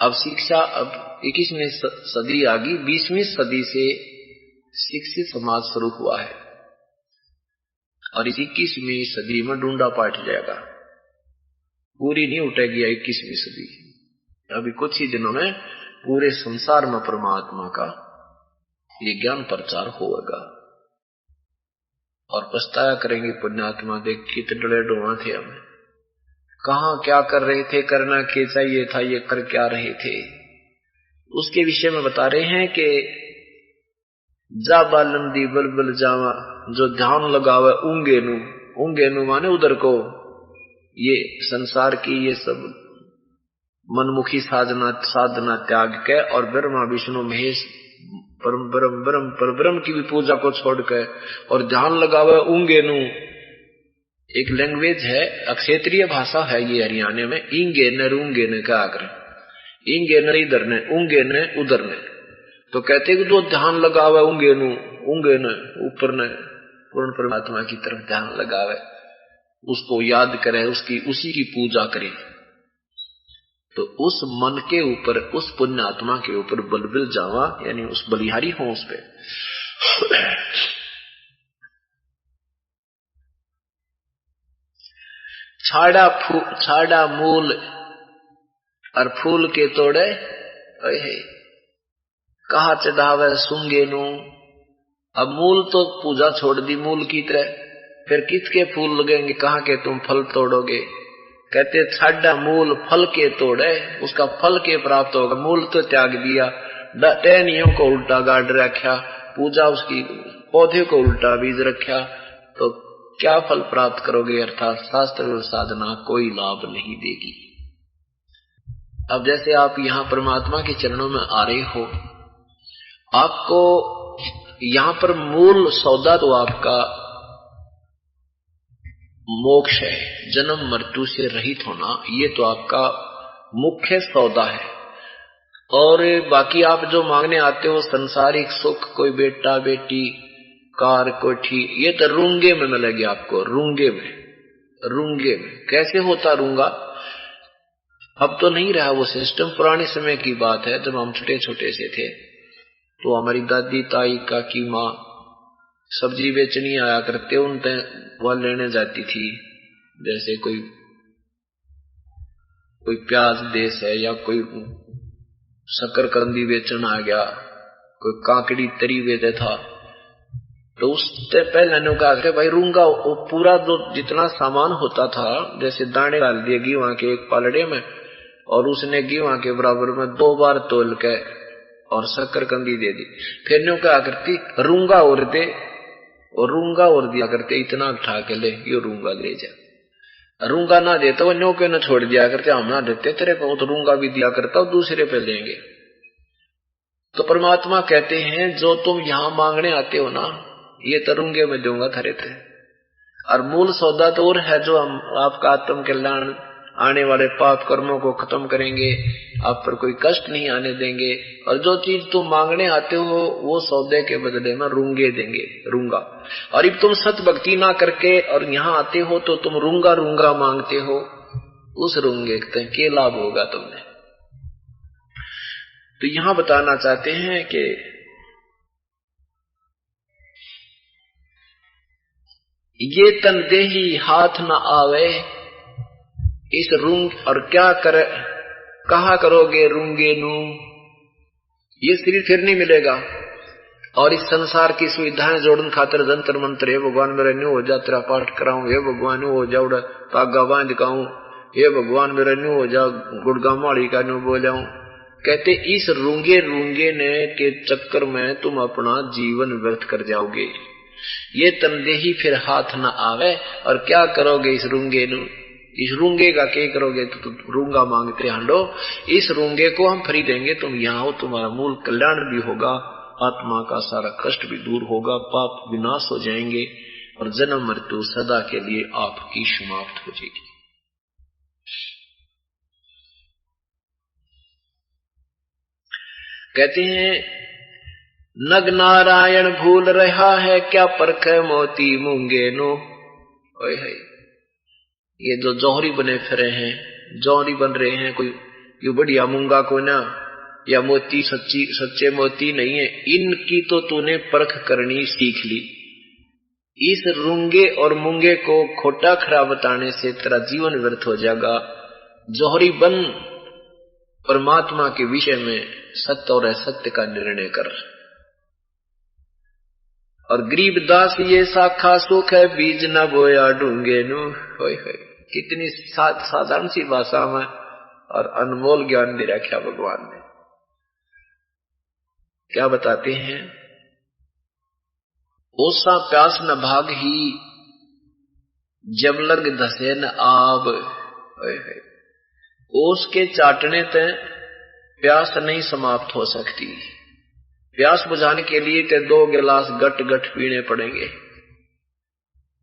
अब शिक्षा, अब 21वीं सदी आ गई, 20वीं सदी से शिक्षित समाज शुरू हुआ है और इस 21वीं सदी में डूंडा पाट जाएगा, पूरी नहीं उठेगी 21वीं सदी। अभी कुछ ही दिनों में पूरे संसार में परमात्मा का ये ज्ञान प्रचार होगा और पछताया करेंगे पुण्यात्मा, देख कितने डोहा थे हमें, कहाँ क्या कर रहे थे, करना क्या चाहिए था, ये कर क्या रहे थे। उसके विषय में बता रहे हैं कि जा बालम दी बलबल जावा, जो ध्यान लगावे ऊंगे नू माने उधर को, ये संसार की ये सब मनमुखी साधना त्याग के और ब्रह्मा विष्णु महेश परब्रह्म की भी पूजा को छोड़ के और ध्यान लगावे ऊंगे नू। एक लैंग्वेज है, क्षेत्रीय भाषा है ये हरियाणा में, इंगे न रूंगे न क्या कर, इंगे न इधर ने, ऊंगे न उधर ने, तो कहते कि जो ध्यान लगावे ऊंगे न ऊपर ने, पूर्ण परमात्मा की तरफ ध्यान लगावे, उसको याद करे, उसी की पूजा करे, तो उस मन के ऊपर, उस पुण्यात्मा के ऊपर बलबिल जावा, यानी उस बलिहारी हो उस पे। छाड़ा मूल और फूल के तोड़े कहा चढ़ावे सूंगे नू। अब मूल तो पूजा छोड़ दी मूल की तरह, फिर किसके फूल लगेंगे, कहाँ के तुम फल तोड़ोगे। कहते छाड़ा मूल फल के तोड़े, उसका फल के प्राप्त होगा, मूल तो त्याग दिया, टहनियों को उल्टा गाड़ रखा, पूजा उसकी पौधे को उल्टा बीज रखा, तो क्या फल प्राप्त करोगे, अर्थात शास्त्र साधना कोई लाभ नहीं देगी। अब जैसे आप यहाँ परमात्मा के चरणों में आ रहे हो, आपको यहाँ पर मूल सौदा तो आपका मोक्ष है, जन्म मृत्यु से रहित होना, ये तो आपका मुख्य सौदा है। और बाकी आप जो मांगने आते हो संसारिक सुख, कोई बेटा बेटी, कार, कोठी, ये तो रूंगे में मिलेगी आपको। रूंगे में कैसे होता रूंगा? अब तो नहीं रहा वो सिस्टम, पुराने समय की बात है। जब हम छोटे छोटे से थे तो हमारी दादी, ताई, काकी, माँ सब्जी बेचनी आया करते, उनसे वह लेने जाती थी। जैसे कोई प्याज देश है या कोई शकरकंदी बेचना आ गया, कोई काकड़ी तरी बेचे था, तो उससे पहले ने कहा कि भाई रूंगा पूरा जो जितना सामान होता था, जैसे दाने डाल दिए गेहूं के एक पालड़े में, और उसने गेहूं के बराबर में 2 बार तोल के और शकरकंदी दे दी। फिर ने क्या करती, रूंगा और दे, और रूंगा और दिया करते, इतना उठा के ले, ये रूंगा ले जा। रूंगा ना दे तो वो न्यो के न छोड़ दिया करते, हम ना देते तेरे को, तो रूंगा भी दिया करता और दूसरे पे लेंगे। तो परमात्मा कहते हैं जो तुम यहां मांगने आते हो ना, ये तो रूंगे में दूंगा थरे थे। और मूल सौदा तो और है, जो हम आपका आत्म कल्याण, आने वाले पाप कर्मों को खत्म करेंगे, आप पर कोई कष्ट नहीं आने देंगे। और जो चीज तुम मांगने आते हो वो सौदे के बदले में रूंगे देंगे, रूंगा। और अब तुम सत भक्ति ना करके और यहाँ आते हो तो तुम रूंगा मांगते हो, उस रूंगे के लाभ होगा तुमने। तो यहां बताना चाहते हैं कि ये तन देही हाथ न आवे इस रूंग, और क्या करे कहा करोगे रूंगे नू, ये शरीर फिर नहीं मिलेगा। और इस संसार की सुविधाएं जोड़न खातर जंतर मंत्र, हे भगवान मेरा न्यू हो जा, तेरा पाठ कराऊं, हे भगवान न्यू हो जा, तागा बांध काऊं, हे भगवान मेरा न्यू हो जा, गुड़गा माड़ी का न्यू बोलाऊं। कहते इस रूंगे ने के चक्कर में तुम अपना जीवन व्यर्थ कर जाओगे। ये तनदेही फिर हाथ न आवे, और क्या करोगे इस रूंगे नू, इस रूंगे का क्या करोगे, तो तुम रूंगा मांगते हांडो। इस रूंगे को हम फ्री देंगे, तुम यहाँ हो, तुम्हारा मूल कल्याण भी होगा, आत्मा का सारा कष्ट भी दूर होगा, पाप विनाश हो जाएंगे, और जन्म मृत्यु सदा के लिए आपकी समाप्त हो जाएगी। कहते हैं नग नारायण भूल रहा है, क्या परख मोती मूंगे नो। ओए है, ये जो जौहरी बने फिरे हैं, जौहरी बन रहे हैं, कोई ये बढ़िया मूंगा को ना, या मोती सच्चे मोती नहीं है, इनकी तो तूने परख करनी सीख ली। इस रूंगे और मूंगे को खोटा खरा बताने से तेरा जीवन व्यर्थ हो जाएगा। जौहरी बन परमात्मा के विषय में सत्य और असत्य का निर्णय कर। और गरीब दास ये शाखा सुख है, बीज न बोया ढूंगे नु। कितनी साधारण सी भाषा में और अनमोल ज्ञान दे रखा भगवान ने। क्या बताते हैं, ओसा प्यास न भाग ही, जब लग धसे न आब। ओस के चाटने ते प्यास नहीं समाप्त हो सकती। प्यास बुझाने के लिए ते 2 गिलास गट गट पीने पड़ेंगे।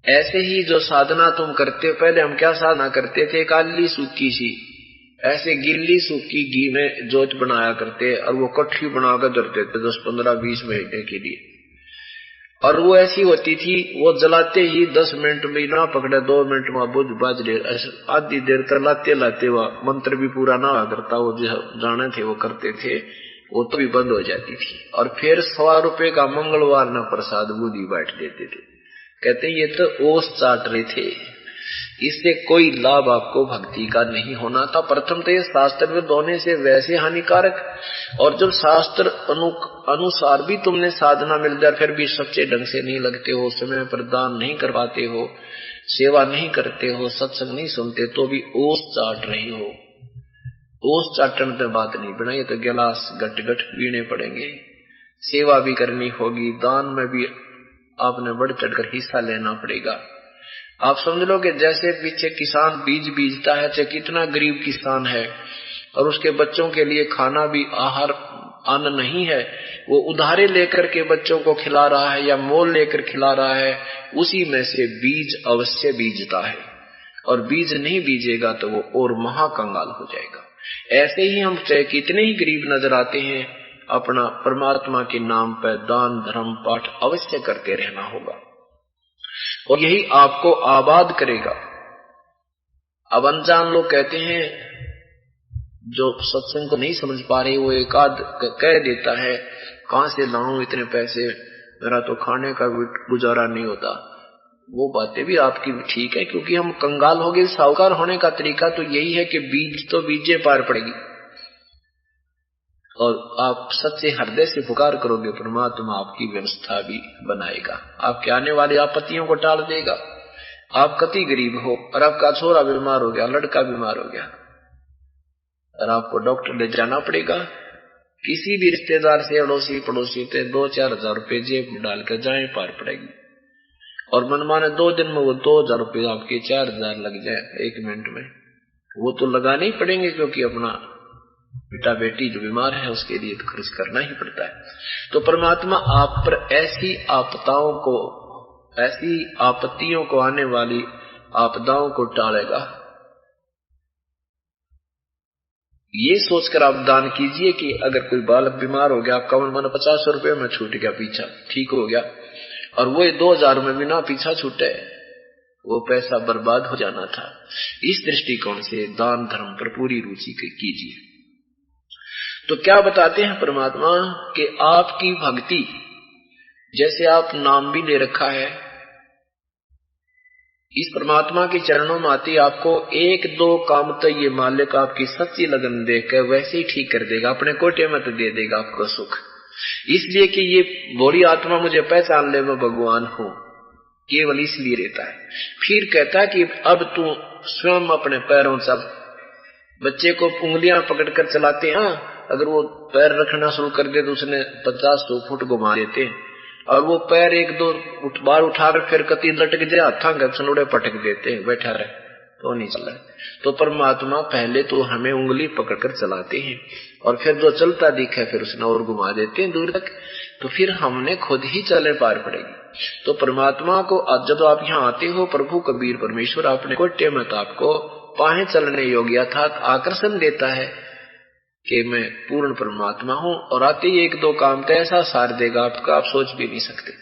ऐसे ही जो साधना तुम करते हो, पहले हम क्या साधना करते थे, काली सूखी सी, ऐसे गिल्ली सूखी घी में जोत बनाया करते, और वो कट्ठी बनाकर धरते थे 10, 15, 20 महीने के लिए। और वो ऐसी होती थी, वो जलाते ही 10 मिनट में ना पकड़े, 2 मिनट में बुझ बाज ले, आधी देर तक लाते हुआ, मंत्र भी पूरा ना करता, वो जो जाने थे वो करते थे, वो तो भी बंद हो जाती थी। और फिर 100 रुपए का मंगलवार न प्रसाद बूंदी बांट देते थे। कहते ये तो ओस चाट रहे थे, इससे कोई लाभ आपको भक्ति का नहीं होना था। प्रथम तो ये शास्त्र विरुद्ध होने से वैसे हानिकारक, और जब शास्त्र अनुसार भी तुमने साधना मिल जाए, फिर भी सच्चे ढंग से नहीं लगते हो, समय पर दान नहीं कर पाते हो, सेवा नहीं करते हो, सत्संग नहीं सुनते, तो भी ओस चाट रही हो। ओस चाटन पे बात नहीं बनाई, तो गिलास गट गट पीने पड़ेंगे। सेवा भी करनी होगी, दान में भी आपने बढ़ चढ़कर हिस्सा लेना पड़ेगा। आप समझ लो कि जैसे पीछे किसान बीज बीजता है, चाहे कितना गरीब किसान है, और उसके बच्चों के लिए खाना भी आहार अन्न नहीं है, वो उधारे लेकर के बच्चों को खिला रहा है या मोल लेकर खिला रहा है, उसी में से बीज अवश्य बीजता है। और बीज नहीं बीजेगा तो वो और महाकंगाल हो जाएगा। ऐसे ही हम चाहे कितने ही गरीब नजर आते हैं, अपना परमात्मा के नाम पर दान धर्म पाठ अवश्य करते रहना होगा और यही आपको आबाद करेगा। अब अनजान लोग कहते हैं, जो सत्संग को नहीं समझ पा रहे, वो एक आध कह देता है कहां से लाऊं इतने पैसे, मेरा तो खाने का गुजारा नहीं होता। वो बातें भी आपकी ठीक है, क्योंकि हम कंगाल हो गए। साहूकार होने का तरीका तो यही है कि बीज तो बीजे पार पड़ेगी और आप सच्चे हृदय से पुकार करोगे, परमात्मा आपकी व्यवस्था भी बनाएगा, आपके आने वाली आपत्तियों को टाल देगा। आप कति गरीब हो और आपका छोरा बीमार हो गया, लड़का बीमार हो गया और आपको डॉक्टर ले जाना पड़ेगा, किसी भी रिश्तेदार से अड़ोसी पड़ोसी से 2-4 हजार रुपये जेब में डालकर जाए पार पड़ेगी। और मनमाने 2 दिन में वो 2000 रुपये आपके 4000 लग जाए 1 मिनट में, वो तो लगाने ही पड़ेंगे, क्योंकि अपना बेटा बेटी जो बीमार है उसके लिए तो खर्च करना ही पड़ता है। तो परमात्मा आप पर ऐसी आपदाओं को, ऐसी आपत्तियों को, आने वाली आपदाओं को टालेगा। ये सोचकर आप दान कीजिए कि अगर कोई बालक बीमार हो गया, आपका मन 50 रुपये में छूट गया, पीछा ठीक हो गया, और वो 2000 में बिना पीछा छूटे वो पैसा बर्बाद हो जाना था। इस दृष्टिकोण से दान धर्म पर पूरी रुचि कीजिए। तो क्या बताते हैं परमात्मा कि आपकी भक्ति, जैसे आप नाम भी ले रखा है, इस परमात्मा के चरणों में आती आपको 1-2 काम तो ये मालिक आपकी सच्ची लगन देकर वैसे ही ठीक कर देगा, अपने कोटे में तो दे देगा आपको सुख। इसलिए कि ये बोरी आत्मा मुझे पहचान ले, मैं भगवान हूं, केवल इसलिए रहता है। फिर कहता है कि अब तू स्वयं अपने पैरों चल। बच्चे को उंगलियां पकड़कर चलाते हैं, अगर वो पैर रखना शुरू कर दे तो उसने 50-100 फुट घुमा देते हैं, और वो पैर 1-2 बार उठाकर फिर कति लटक जाए, हाथा गपसनुड़े पटक देते हैं, बैठा रहे तो नहीं चल रहा है। तो परमात्मा पहले तो हमें उंगली पकड़कर चलाते हैं और फिर जो चलता दिखे फिर उसने और घुमा देते हैं दूर तक, तो फिर हमने खुद ही चले पार पड़ेगी। तो परमात्मा को जब आप यहाँ आते हो, प्रभु कबीर परमेश्वर अपने कोटे में आपको पाए चलने योग्य था आकर्षण देता है कि मैं पूर्ण परमात्मा हूं, और आते ही 1-2 काम तो ऐसा सार देगा आपका, आप सोच भी नहीं सकते।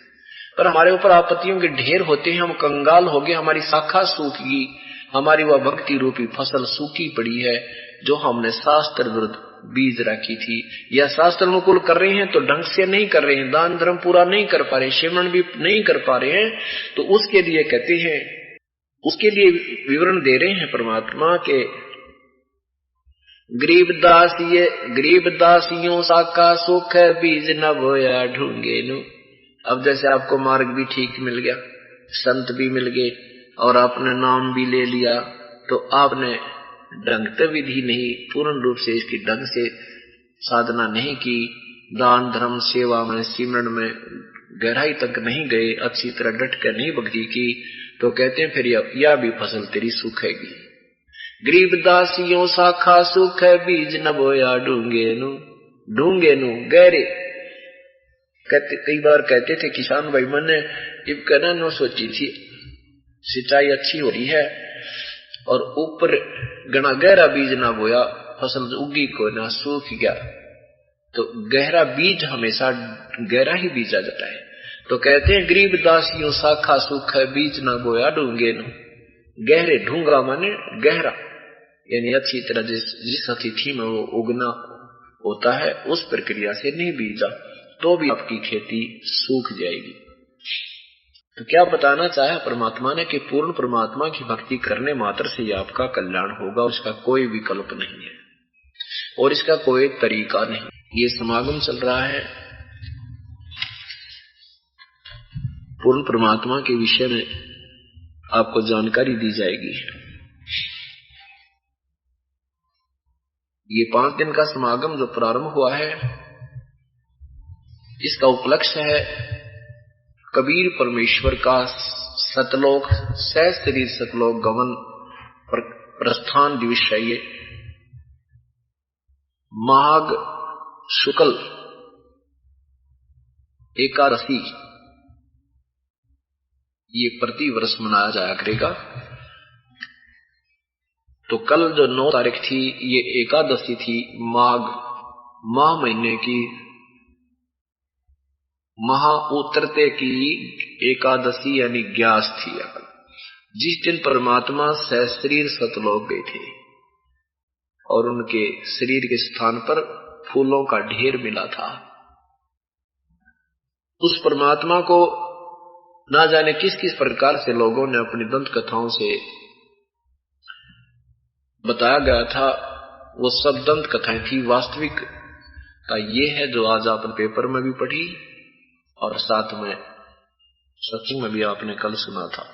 पर हमारे ऊपर आपत्तियों के ढेर होते हैं, हम कंगाल हो गए, हमारी शाखा सूख गई, हमारी वह भक्ति रूपी फसल सूखी पड़ी है जो हमने शास्त्र विरुद्ध बीज रखी थी, या शास्त्र अनुकूल कर रहे हैं तो ढंग से नहीं कर रहे हैं, दान धर्म पूरा नहीं कर पा रहे, सिमरन भी नहीं कर पा रहे हैं, तो उसके लिए कहते हैं, उसके लिए विवरण दे रहे हैं परमात्मा के गरीब दासियों साका सुख है बीज न बोया ढूंढे नु। अब जैसे आपको मार्ग भी ठीक मिल गया, संत भी मिल गए और आपने नाम भी ले लिया, तो आपने ढंग विधि नहीं, पूर्ण रूप से इसकी ढंग से साधना नहीं की, दान धर्म सेवा में सिमरन में गहराई तक नहीं गए, अच्छी तरह डट कर नहीं भक्ति की, तो कहते हैं फिर यह भी फसल तेरी सूखेगी। गरीब दासियों शाखा सुख है बीज न बोया ढूंगे नु गहरे। कई बार कहते थे किसान भाई, मैंने जब कहना न सोची थी सिंचाई अच्छी हो रही है और ऊपर गना गहरा बीज ना बोया, फसल उगी को ना सूख गया, तो गहरा बीज हमेशा गहरा ही बीज आ जाता है। तो कहते हैं गरीब दासियों शाखा सुख है बीज ना बोया ढूंगे नु गहरे। ढूंगा माने गहरा, यानी अच्छी तरह जिस अतिथि में वो उगना होता है उस प्रक्रिया से नहीं बीजा तो भी आपकी खेती सूख जाएगी। तो क्या बताना चाहे परमात्मा ने कि पूर्ण परमात्मा की भक्ति करने मात्र से आपका कल्याण होगा, उसका कोई विकल्प नहीं है और इसका कोई तरीका नहीं। ये समागम चल रहा है, पूर्ण परमात्मा के विषय में आपको जानकारी दी जाएगी। ये 5 दिन का समागम जो प्रारंभ हुआ है, इसका उपलक्ष्य है कबीर परमेश्वर का सतलोक सहस्त्री सतलोक गमन प्रस्थान दिवस है। ये माघ शुक्ल एकादशी ये प्रति वर्ष मनाया जाया करेगा। तो कल जो 9 तारीख थी ये एकादशी थी, माह महीने की महा उतरते की एकादशी यानी ग्यास थी। जिस दिन परमात्मा सशरीर सतलोक गए थे और उनके शरीर के स्थान पर फूलों का ढेर मिला था। उस परमात्मा को ना जाने किस किस प्रकार से लोगों ने अपनी दंत कथाओं से बताया गया था, वो सब दंत कथाएं थी। वास्तविकता ये है जो आज आपने पेपर में भी पढ़ी और साथ में सत्संग में भी आपने कल सुना था।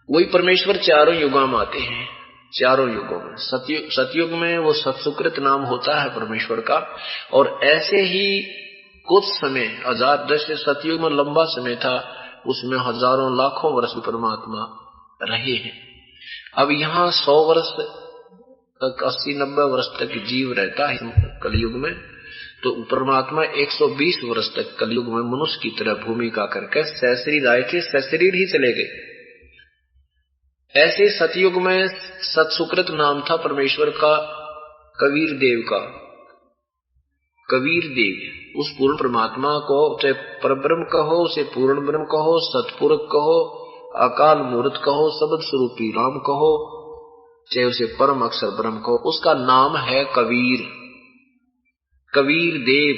वही परमेश्वर चारों युगों में आते हैं, चारों युगों में। सतयुग में वो सत्सुकृत नाम होता है परमेश्वर का, और ऐसे ही कुछ समय हजार, जैसे सतयुग में लंबा समय था उसमें हजारों लाखों वर्ष परमात्मा रहे हैं। अब यहाँ 100 वर्ष तक, 80-90 वर्ष तक जीव रहता है कलयुग में, तो परमात्मा 120 वर्ष तक कलयुग में मनुष्य की तरह भूमिका करके सशरीर आए थे, सशरीर ही चले गए। ऐसे सतयुग में सत्सुकृत नाम था परमेश्वर का कबीर देव का। कबीर देव उस पूर्ण परमात्मा को, चाहे परब्रह्म कहो, उसे पूर्ण ब्रह्म कहो, सतपुरुष कहो, अकाल मूर्त कहो, शब्द स्वरूपी राम कहो, चाहे उसे परम अक्षर ब्रह्म कहो, उसका नाम है कबीर। कबीर देव,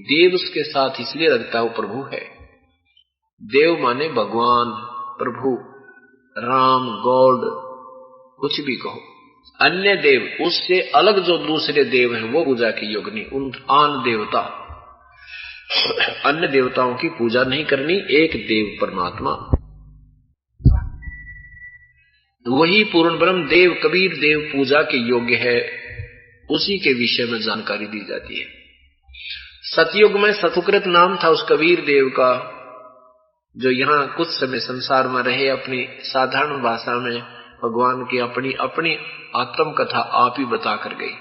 देव उसके साथ इसलिए लगता है वो प्रभु है। देव माने भगवान, प्रभु, राम, गॉड, कुछ भी कहो। अन्य देव, उससे अलग जो दूसरे देव हैं वो पूजा की योग्य नहीं। उन आन देवता, अन्य देवताओं की पूजा नहीं करनी, एक देव परमात्मा, वही पूर्ण ब्रह्म देव कबीर देव पूजा के योग्य है। उसी के विषय में जानकारी दी जाती है। सतयुग में सतुकृत नाम था उस कबीर देव का, जो यहाँ कुछ समय संसार में रहे, अपनी साधारण भाषा में भगवान की अपनी अपनी आत्म कथा आप ही बता कर गई।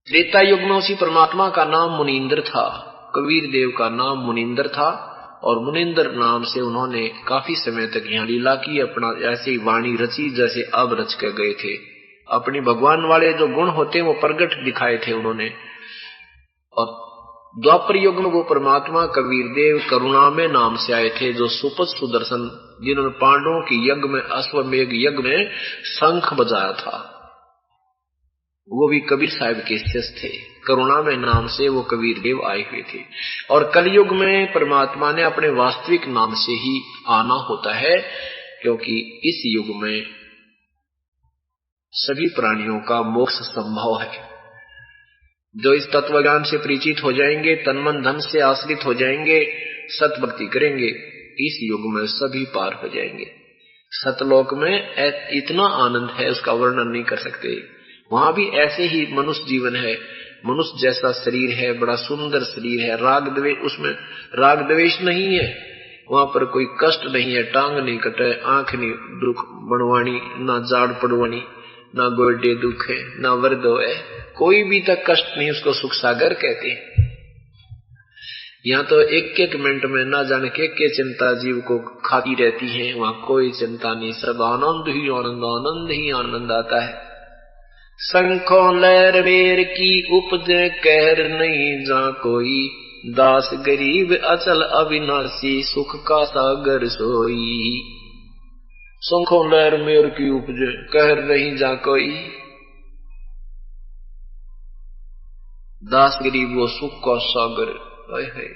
त्रेता युग में उसी परमात्मा का नाम मुनींद्र था, कबीर देव का नाम मुनींद्र था, और मुनींद्र नाम से उन्होंने काफी समय तक यहाँ लीला की, अपना ऐसी वाणी रची जैसे अब रच कर गए थे। अपनी भगवान वाले जो गुण होते हैं वो प्रगट दिखाए थे उन्होंने। और द्वापर युग में वो परमात्मा कबीर देव करुणामय नाम से आए थे, जो सुपथ सुदर्शन, जिन्होंने पांडवों के यज्ञ में, अश्वमेघ यज्ञ में शंख बजाया था, वो भी कबीर साहब के शिष्य थे। करुणामय नाम से वो कबीर देव आए हुए थे। और कलयुग में परमात्मा ने अपने वास्तविक नाम से ही आना होता है, क्योंकि इस युग में सभी प्राणियों का मोक्ष संभव है। जो इस तत्व ज्ञान से परिचित हो जाएंगे, तन मन धन से आश्रित हो जाएंगे, सत भक्ति करेंगे, इस युग में सभी पार हो जाएंगे। सतलोक में इतना आनंद है उसका वर्णन नहीं कर सकते। वहां भी ऐसे ही मनुष्य जीवन है, मनुष्य जैसा शरीर है, बड़ा सुंदर शरीर है, राग द्वेष, उसमें राग द्वेष नहीं है, वहां पर कोई कष्ट नहीं है, टांग नहीं कटे, आंख नहीं दुख बनवानी, ना जाड़ पड़वानी, ना गोल्डे दुख है, ना वर्दो है, कोई भी तक कष्ट नहीं, उसको सुख सागर कहते हैं। यहाँ तो एक एक मिनट में ना जाने के चिंता जीव को खाती रहती है, वहां कोई चिंता नहीं, सब आनंद ही आनंद, आनंद ही आनंद आता है। शंखों लहर बेर की उपजे कहर नहीं जा कोई, दास गरीब अचल अविनाशी सुख का सागर सोई। शंखों लहर मेर की उपजे कहर नहीं जा कोई, दास गरीब वो सुख का सागर है,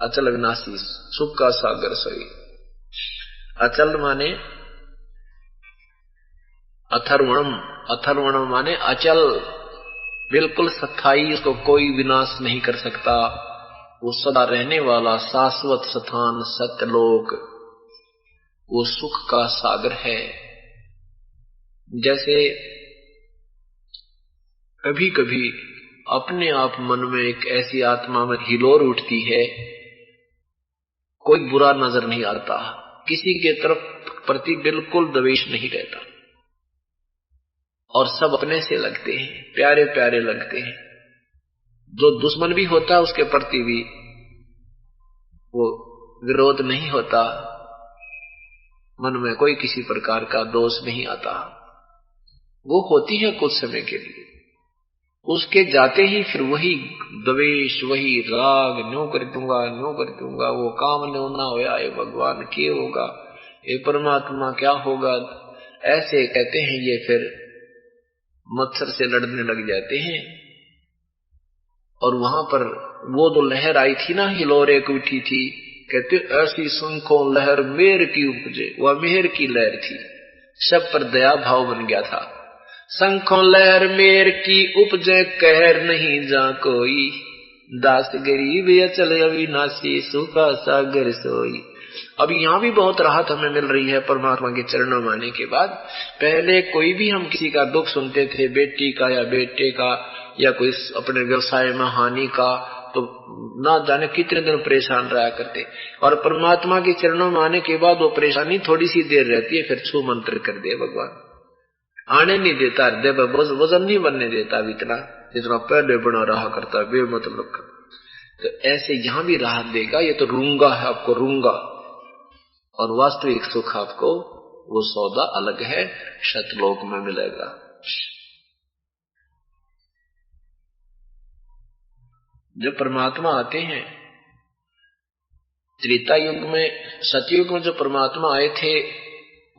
अचल अविनाशी सुख का सागर सोई। अचल माने अथर्वणम, अथर्वणम माने अचल, बिल्कुल स्थायी, उसको कोई विनाश नहीं कर सकता, वो सदा रहने वाला शाश्वत स्थान सत्यलोक, वो सुख का सागर है। जैसे कभी कभी अपने आप मन में एक ऐसी आत्मा में हिलोर उठती है, कोई बुरा नजर नहीं आता, किसी के तरफ प्रति बिल्कुल द्वेष नहीं रहता, और सब अपने से लगते हैं, प्यारे प्यारे लगते हैं। जो दुश्मन भी होता है उसके प्रति भी वो विरोध नहीं होता, मन में कोई किसी प्रकार का दोष नहीं आता। वो होती है कुछ समय के लिए, उसके जाते ही फिर वही द्वेष, वही राग, न्यू कर दूंगा, वो काम न्यू ना होया, ये भगवान क्या होगा, ये परमात्मा क्या होगा, ऐसे कहते हैं। ये फिर मच्छर से लड़ने लग जाते हैं। और वहां पर वो जो लहर आई थी ना, हिलोर एक उठी थी, कहते ऐसी शंखों लहर मेर की उपजे, वह मेहर की लहर थी, सब पर दया भाव बन गया था। शंखों लहर मेर की उपजे, कहर नहीं जा कोई, दास गरीब अचल अविनाशी, सुखा सागर सोई। अब यहाँ भी बहुत राहत हमें मिल रही है परमात्मा के चरणों में आने के बाद। पहले कोई भी हम किसी का दुख सुनते थे, बेटी का या बेटे का या कोई अपने व्यवसाय में हानि का, तो ना जाने कितने दिन परेशान रहा करते। और परमात्मा के चरणों में आने के बाद वो परेशानी थोड़ी सी देर रहती है, फिर छू मंत्र कर दे भगवान, आने नहीं देता, हृदय पर वजन नहीं बनने देता इतना जितना पहले बना रहा करता बेमतलब का। तो ऐसे यहाँ भी राहत देगा। ये तो रूंगा है, आपको रूंगा, और वास्तविक सुख आपको वो सौदा अलग है, शतलोक में मिलेगा। जब परमात्मा आते हैं त्रेता युग में, सतयुग में जो परमात्मा आए थे,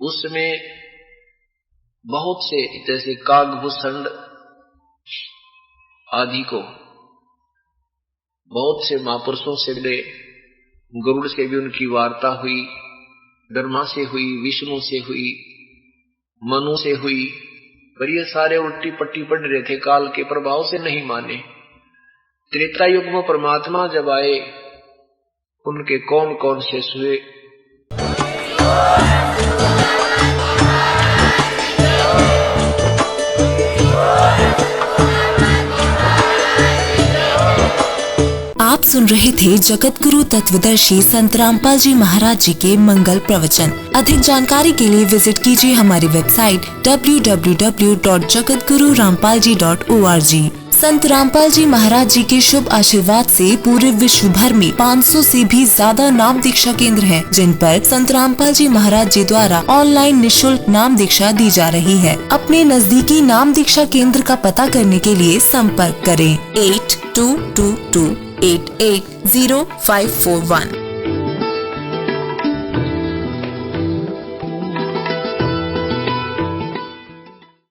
उसमें बहुत से जैसे कागभूषण आदि को बहुत से महापुरुषों से मिले, गरुड़ से भी उनकी वार्ता हुई, ब्रह्मा से हुई, विष्णु से हुई, मनु से हुई, पर ये सारे उल्टी पट्टी पढ़ रहे थे, काल के प्रभाव से नहीं माने। त्रेता युग में परमात्मा जब आए, उनके कौन कौन से हुए, आप सुन रहे थे जगत गुरु तत्वदर्शी संत रामपाल जी महाराज जी के मंगल प्रवचन। अधिक जानकारी के लिए विजिट कीजिए हमारी वेबसाइट www.jagatgururampalji.org। संत रामपाल जी महाराज जी के शुभ आशीर्वाद से पूरे विश्व भर में 500 से भी ज्यादा नाम दीक्षा केंद्र हैं, जिन पर संत रामपाल जी महाराज जी द्वारा ऑनलाइन निःशुल्क नाम दीक्षा दी जा रही है। अपने नजदीकी नाम दीक्षा केंद्र का पता करने के लिए संपर्क करें 8222880541।